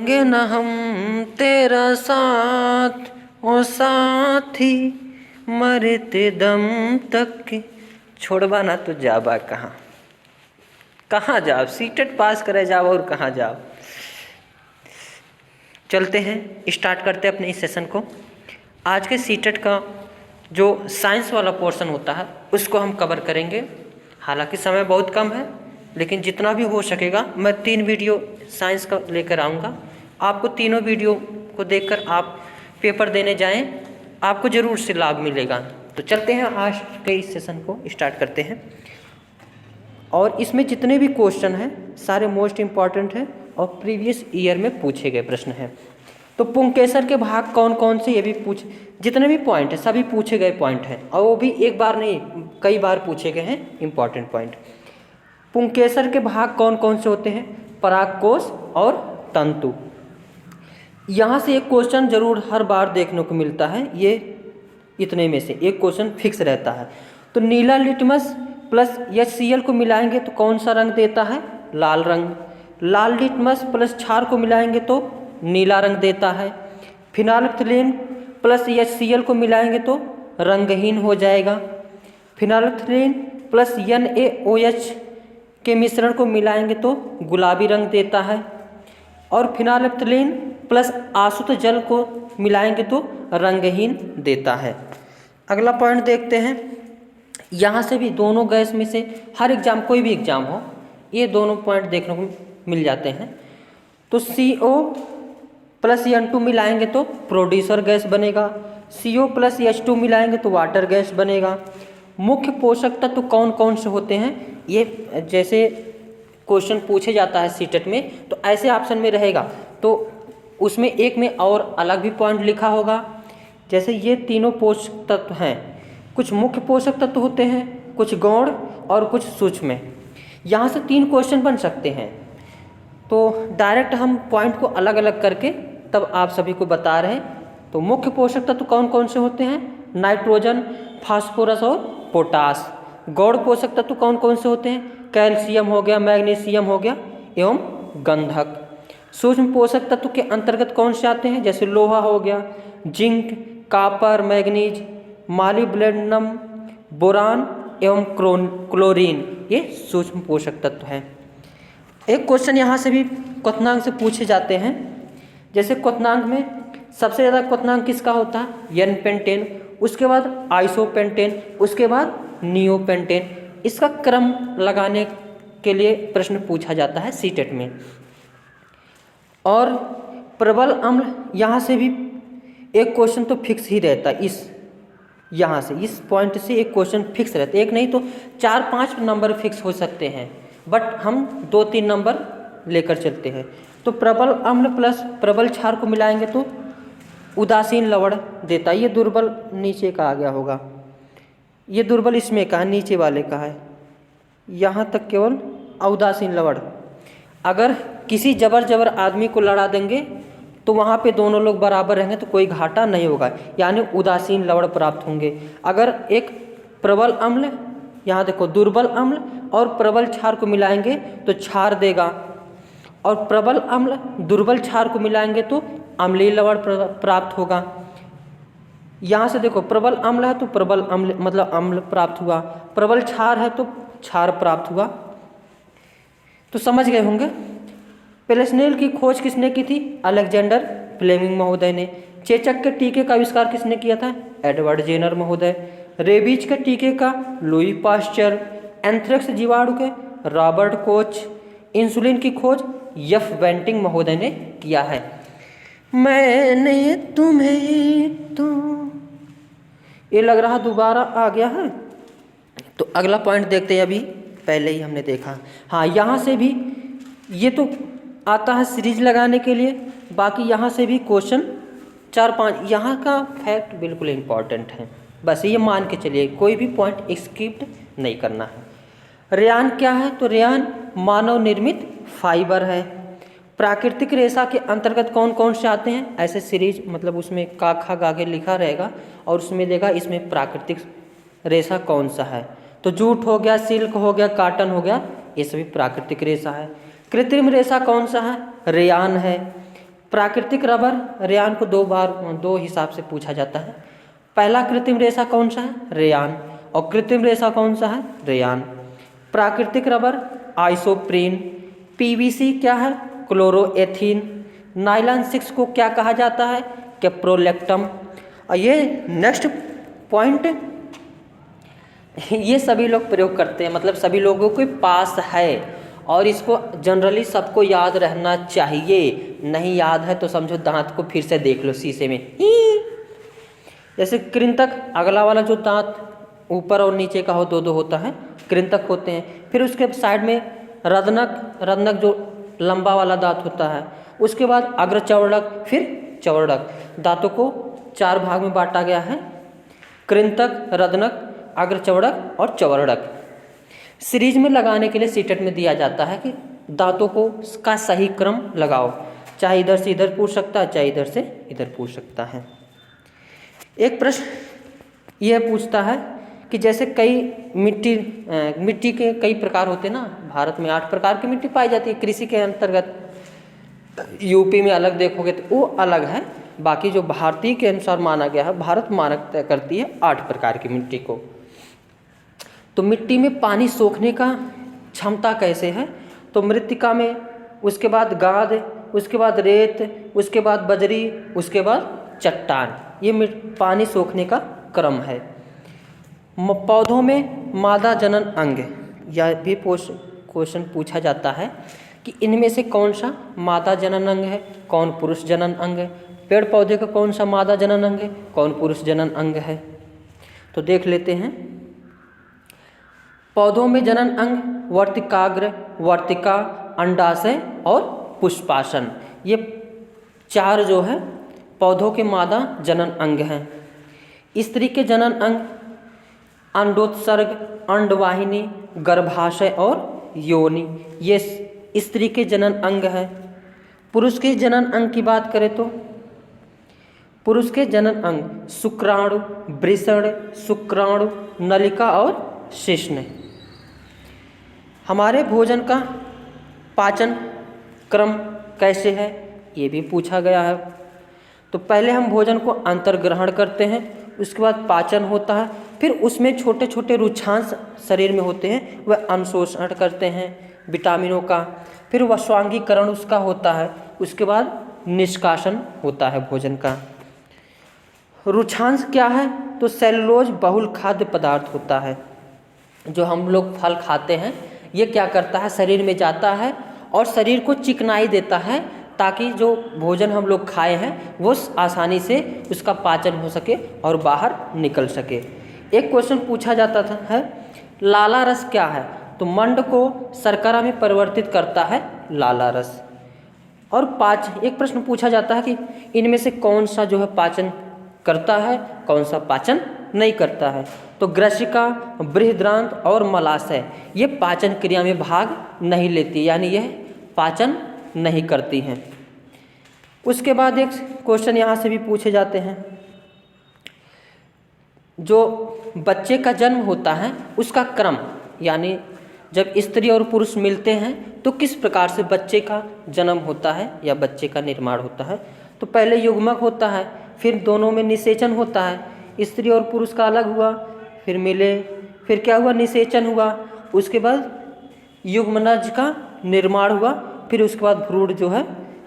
छोड़ेंगे न हम तेरा साथ, ओ साथी मरते दम तक। छोड़बा ना तो जाबा कहाँ, कहाँ जाओ, सीटेट पास करे जाओ और कहाँ जाओ। चलते हैं, स्टार्ट करते हैं अपने इस सेशन को। आज के सीटेट का जो साइंस वाला पोर्शन होता है उसको हम कवर करेंगे। हालांकि समय बहुत कम है, लेकिन जितना भी हो सकेगा मैं 3 वीडियो साइंस का लेकर आऊँगा। आपको तीनों वीडियो को देखकर आप पेपर देने जाएं, आपको ज़रूर से लाभ मिलेगा। तो चलते हैं, आज के इस सेशन को स्टार्ट करते हैं। और इसमें जितने भी क्वेश्चन हैं सारे मोस्ट इम्पॉर्टेंट हैं और प्रीवियस ईयर में पूछे गए प्रश्न हैं। तो पुंकेसर के भाग कौन कौन से, ये भी जितने भी पॉइंट हैं सभी पूछे गए पॉइंट हैं, और वो भी एक बार नहीं कई बार पूछे गए हैं इम्पॉर्टेंट पॉइंट। पुंकेसर के भाग कौन कौन से होते हैं? परागकोश और तंतु। यहाँ से एक क्वेश्चन जरूर हर बार देखने को मिलता है, ये इतने में से एक क्वेश्चन फिक्स रहता है। तो नीला लिटमस प्लस HCl को मिलाएंगे तो कौन सा रंग देता है? लाल रंग। लाल लिटमस प्लस क्षार को मिलाएंगे तो नीला रंग देता है। फिनाइलफ्थलीन प्लस HCl को मिलाएंगे तो रंगहीन हो जाएगा। फिनाइलफ्थलीन प्लस NaOH के मिश्रण को मिलाएंगे तो गुलाबी रंग देता है। और फिनाइलफ्थलीन प्लस आसुत जल को मिलाएंगे तो रंगहीन देता है। अगला पॉइंट देखते हैं। यहाँ से भी दोनों गैस में से हर एग्जाम, कोई भी एग्जाम हो, ये दोनों पॉइंट देखने को मिल जाते हैं। तो CO प्लस N2 मिलाएंगे तो प्रोड्यूसर गैस बनेगा। CO प्लस H2 मिलाएंगे तो वाटर गैस बनेगा। मुख्य पोषक तत्व कौन कौन से होते हैं? ये जैसे क्वेश्चन पूछे जाता है सीटेट में तो ऐसे ऑप्शन में रहेगा, तो उसमें एक में और अलग भी पॉइंट लिखा होगा। जैसे ये तीनों पोषक तत्व हैं, कुछ मुख्य पोषक तत्व होते हैं, कुछ गौण और कुछ सूक्ष्म। यहाँ से 3 क्वेश्चन बन सकते हैं। तो डायरेक्ट हम पॉइंट को अलग अलग करके तब आप सभी को बता रहे हैं। तो मुख्य पोषक तत्व कौन कौन से होते हैं? नाइट्रोजन, फास्फोरस और पोटास। गौण पोषक तत्व कौन कौन से होते हैं? कैल्शियम हो गया, मैग्नीशियम हो गया एवं गंधक। सूक्ष्म पोषक तत्व के अंतर्गत कौन से आते हैं? जैसे लोहा हो गया, zinc, copper, manganese, molybdenum, boron एवं क्लोरीन, ये सूक्ष्म पोषक तत्व हैं। एक क्वेश्चन यहाँ से भी क्वथनांक से पूछे जाते हैं। जैसे क्वथनांक में सबसे ज़्यादा क्वथनांक किसका होता है? N-पेंटेन, उसके बाद आइसोपेंटेन, उसके बाद नियोपेंटेन। इसका क्रम लगाने के लिए प्रश्न पूछा जाता है सीटेट में। और प्रबल अम्ल, यहाँ से भी एक क्वेश्चन तो फिक्स ही रहता है। यहाँ से इस पॉइंट से एक क्वेश्चन फिक्स रहता है, एक नहीं तो 4-5 नंबर फिक्स हो सकते हैं, बट हम 2-3 नंबर लेकर चलते हैं। तो प्रबल अम्ल प्लस प्रबल क्षार को मिलाएंगे तो उदासीन लवण देता है। ये दुर्बल नीचे का आ गया होगा, ये दुर्बल इसमें का है, नीचे वाले का है, यहाँ तक केवल उदासीन लवण। अगर किसी जबर आदमी को लड़ा देंगे तो वहाँ पे दोनों लोग बराबर रहेंगे तो कोई घाटा नहीं होगा, यानी उदासीन लवण प्राप्त होंगे। अगर एक प्रबल अम्ल, यहाँ देखो दुर्बल अम्ल और प्रबल क्षार को मिलाएंगे तो क्षार देगा, और प्रबल अम्ल दुर्बल क्षार को मिलाएंगे तो अम्लीय लवण प्राप्त होगा। यहाँ से देखो प्रबल अम्ल है तो प्रबल अम्ल मतलब अम्ल प्राप्त हुआ, प्रबल क्षार है तो क्षार प्राप्त हुआ। तो समझ गए होंगे। पेलेस्नेल की खोज किसने की थी? अलेक्जेंडर फ्लेमिंग महोदय ने। चेचक के टीके का आविष्कार किसने किया था? एडवर्ड जेनर महोदय। रेबीज के टीके का लुई पास्चर। एंथ्रेक्स जीवाणु के रॉबर्ट कोच। इंसुलिन की खोज एफ बेंटिंग महोदय ने किया है। मैंने तुम्हें तो, ये लग रहा दोबारा आ गया है। तो अगला पॉइंट देखते हैं, अभी पहले ही हमने देखा। हाँ, यहाँ से भी ये तो आता है सीरीज लगाने के लिए, बाकी यहाँ से भी क्वेश्चन 4-5 यहाँ का फैक्ट बिल्कुल इम्पॉर्टेंट है, बस ये मान के चलिए, कोई भी पॉइंट स्किप्ड नहीं करना है। रेयान क्या है? तो रेयान मानव निर्मित फाइबर है। प्राकृतिक रेशा के अंतर्गत कौन कौन से आते हैं? ऐसे सीरीज मतलब उसमें काखा गागे लिखा रहेगा और उसमें देगा इसमें प्राकृतिक रेशा कौन सा है। तो जूट हो गया, सिल्क हो गया, काटन हो गया, ये सभी प्राकृतिक रेशा है। कृत्रिम रेशा कौन सा है? रेयान है। प्राकृतिक रबर रेयान को दो हिसाब से पूछा जाता है। पहला कृत्रिम रेशा कौन सा है? रेयान। और कृत्रिम रेशा कौन सा है? रेयान। प्राकृतिक रबर आइसोप्रीन। पीवीसी क्या है? क्लोरोएथीन। नाइलॉन 6 को क्या कहा जाता है? कैप्रोलेक्टम। और ये नेक्स्ट पॉइंट ये सभी लोग प्रयोग करते हैं, मतलब सभी लोगों के पास है और इसको जनरली सबको याद रहना चाहिए। नहीं याद है तो समझो दांत को फिर से देख लो शीशे में। जैसे कृंतक, अगला वाला जो दांत ऊपर और नीचे का हो दो होता है, कृंतक होते हैं। फिर उसके साइड में रदनक जो लंबा वाला दांत होता है। उसके बाद अग्रचवर्णक, फिर चवर्णक। दांतों को 4 भाग में बांटा गया है, कृंतक, रदनक, अग्रचवर्णक और चवर्णक। सीरीज में लगाने के लिए सीटेट में दिया जाता है कि दांतों को का सही क्रम लगाओ, चाहे इधर से इधर पूछ सकता है, चाहे इधर से इधर पूछ सकता है। एक प्रश्न यह पूछता है कि जैसे कई मिट्टी के कई प्रकार होते हैं ना, भारत में 8 प्रकार की मिट्टी पाई जाती है कृषि के अंतर्गत। यूपी में अलग देखोगे तो वो अलग है, बाकी जो भारतीय के अनुसार माना गया है, भारत मानक तय करती है 8 प्रकार की मिट्टी को। तो मिट्टी में पानी सोखने का क्षमता कैसे है? तो मृत्तिका में, उसके बाद गाद, उसके बाद रेत, उसके बाद बजरी, उसके बाद चट्टान, ये पानी सोखने का क्रम है। पौधों में मादा जनन अंग, यह भी क्वेश्चन पूछा जाता है कि इनमें से कौन सा मादा जनन अंग है, कौन पुरुष जनन अंग है। पेड़ पौधे का कौन सा मादा जनन अंग है, कौन पुरुष जनन अंग है। तो देख लेते हैं। पौधों में जनन अंग वर्तिकाग्र, वर्तिका, अंडाशय और पुष्पासन, ये 4 जो है पौधों के मादा जनन अंग हैं। स्त्री के जनन अंग अंडोत्सर्ग, अंडवाहिनी, गर्भाशय और योनि, ये स्त्री के जनन अंग है। पुरुष के जनन अंग की बात करें तो पुरुष के जनन अंग शुक्राणु, वृषण, शुक्राणु, नलिका और शिश्न। हमारे भोजन का पाचन क्रम कैसे है, ये भी पूछा गया है। तो पहले हम भोजन को अंतर्ग्रहण करते हैं, उसके बाद पाचन होता है, फिर उसमें छोटे छोटे रुक्षांश शरीर में होते हैं, वह अनशोषण करते हैं विटामिनों का, फिर वह स्वांगीकरण उसका होता है, उसके बाद निष्कासन होता है भोजन का। रुक्षांश क्या है? तो सेलुलोज बहुल खाद्य पदार्थ होता है। जो हम लोग फल खाते हैं, ये क्या करता है, शरीर में जाता है और शरीर को चिकनाई देता है, ताकि जो भोजन हम लोग खाए हैं वो आसानी से उसका पाचन हो सके और बाहर निकल सके। एक क्वेश्चन पूछा जाता था है, लाला रस क्या है? तो मंड को शर्करा में परिवर्तित करता है लाला रस। और एक प्रश्न पूछा जाता है कि इनमें से कौन सा जो है पाचन करता है, कौन सा पाचन नहीं करता है। तो ग्रसिका, बृहद्रांत और मलाशय ये पाचन क्रिया में भाग नहीं लेती, यानी यह पाचन नहीं करती हैं। उसके बाद एक क्वेश्चन यहाँ से भी पूछे जाते हैं, जो बच्चे का जन्म होता है उसका क्रम, यानी जब स्त्री और पुरुष मिलते हैं तो किस प्रकार से बच्चे का जन्म होता है या बच्चे का निर्माण होता है। तो पहले युग्मक होता है, फिर दोनों में निषेचन होता है, स्त्री और पुरुष का अलग हुआ, फिर मिले, फिर क्या हुआ, निषेचन हुआ, उसके बाद युग्मनज का निर्माण हुआ, फिर उसके बाद भ्रूण जो है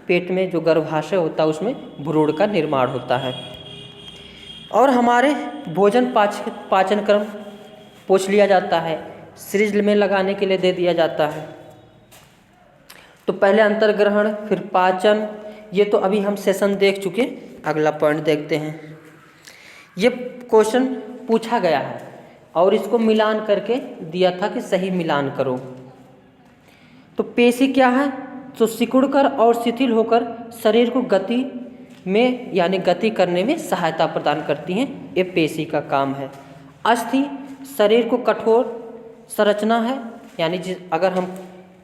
पेट में जो गर्भाशय होता है उसमें भ्रूण का निर्माण होता है। और हमारे भोजन पाचन क्रम पूछ लिया जाता है, सीरीज में लगाने के लिए दे दिया जाता है। तो पहले अंतर्ग्रहण, फिर पाचन, ये तो अभी हम सेशन देख चुके। अगला पॉइंट देखते हैं। ये क्वेश्चन पूछा गया है और इसको मिलान करके दिया था कि सही मिलान करो। तो पेशी क्या है? तो सिकुड़कर और शिथिल होकर शरीर को गति में यानी गति करने में सहायता प्रदान करती हैं, ये पेशी का काम है। अस्थि शरीर को कठोर संरचना है, यानी अगर हम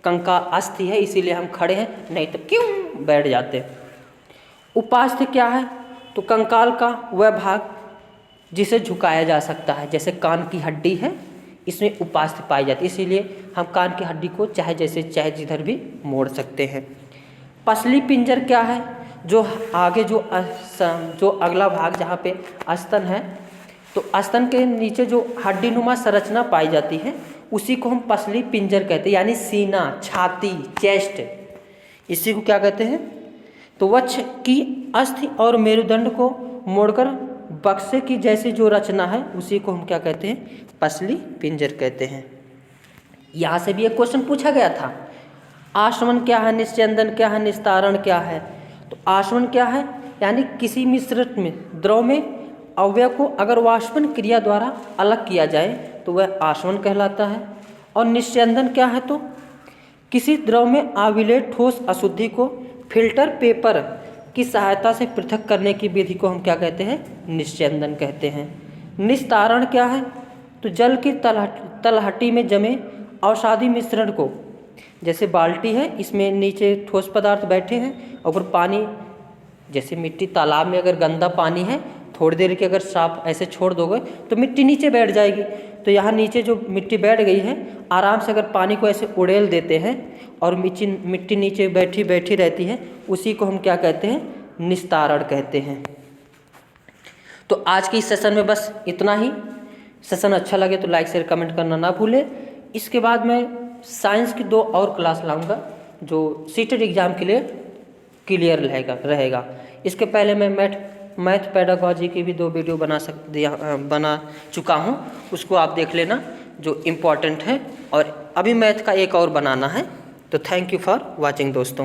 कंकाल अस्थि है इसीलिए हम खड़े हैं, नहीं तो क्यों बैठ जाते। उपास्थि क्या है? तो कंकाल का वह भाग जिसे झुकाया जा सकता है, जैसे कान की हड्डी है, इसमें उपास्थि पाई जाती है, इसीलिए हम कान की हड्डी को चाहे जैसे चाहे जिधर भी मोड़ सकते हैं। पसली पिंजर क्या है? जो आगे जो अगला भाग जहाँ पे स्तन है, तो स्तन के नीचे जो हड्डीनुमा संरचना पाई जाती है उसी को हम पसली पिंजर कहते हैं, यानी सीना, छाती, चेस्ट, इसी को क्या कहते हैं। तो वक्ष की अस्थि और मेरुदंड को मोड़कर बक्से की जैसी जो रचना है उसी को हम क्या कहते हैं, पसली पिंजर कहते हैं। यहाँ से भी एक क्वेश्चन पूछा गया था, आसवन क्या है, निस्यंदन क्या है, निस्तारण क्या है। तो आसवन क्या है, यानी किसी मिश्रित में द्रव में अवयव को अगर वाष्पन क्रिया द्वारा अलग किया जाए तो वह आसवन कहलाता है। और निस्यंदन क्या है, तो किसी द्रव में आविलेट ठोस अशुद्धि को फिल्टर पेपर की सहायता से पृथक करने की विधि को हम क्या कहते हैं, निस्यंदन कहते हैं। निस्तारण क्या है, तो जल की तलहटी में जमे अवसादी मिश्रण को, जैसे बाल्टी है इसमें नीचे ठोस पदार्थ बैठे हैं और पानी, जैसे मिट्टी तालाब में अगर गंदा पानी है थोड़ी देर के अगर साफ ऐसे छोड़ दोगे तो मिट्टी नीचे बैठ जाएगी। तो यहाँ नीचे जो मिट्टी बैठ गई है आराम से अगर पानी को ऐसे उड़ेल देते हैं और मिट्टी नीचे बैठी बैठी रहती है, उसी को हम क्या कहते हैं, निस्तारण कहते हैं। तो आज की इस सेशन में बस इतना ही। सेशन अच्छा लगे तो लाइक शेयर कमेंट करना ना भूलें। इसके बाद मैं साइंस की 2 और क्लास लाऊंगा जो सीटेट एग्ज़ाम के लिए क्लियर रहेगा। इसके पहले मैं मैथ पेडागॉजी की भी 2 वीडियो बना चुका हूँ, उसको आप देख लेना जो इम्पोर्टेंट है, और अभी मैथ का एक और बनाना है। तो थैंक यू फॉर वॉचिंग दोस्तों।